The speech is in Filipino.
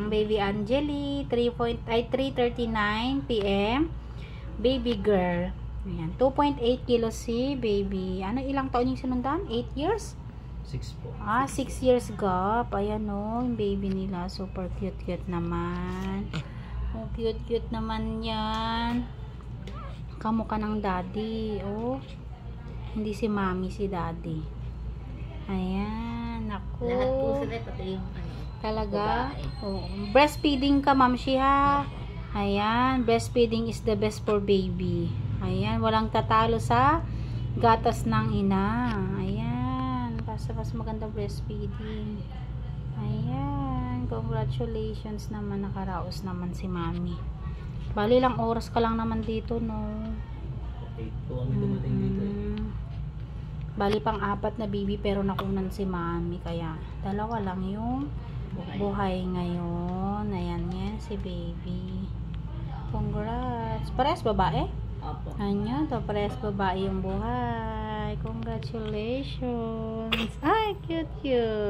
Baby Angeli, 3:39 p.m. Baby girl. Ayan, 2.8 kilos si baby. Ano, ilang taon yung sinundan? 8 years? 6 po. 6 years gap. Ayan o, yung baby nila. Super cute naman. Oh, cute naman yan. Kamukha ng daddy. Oh, hindi si mommy, si daddy. Ayan, ako. Lahat po sila, pati yung Talaga? babae. Oh, breastfeeding ka, ma'am Shiha. Ayan, breastfeeding is the best for baby. Ayan, walang tatalo sa gatas ng ina. Ayan, basta mas maganda breastfeeding. Ayan, congratulations naman, nakaraos naman si mami. Bali lang oras ka lang naman dito, no? 8 po kami dumating dito. Bali pang 4 na baby pero nakunan si mami, kaya dalawa lang yung buhay ngayon. Ayan yan si baby. Congrats. Parehas babae? Opo. Ayan, to parehas babae yung buhay. Congratulations. Ay, cute.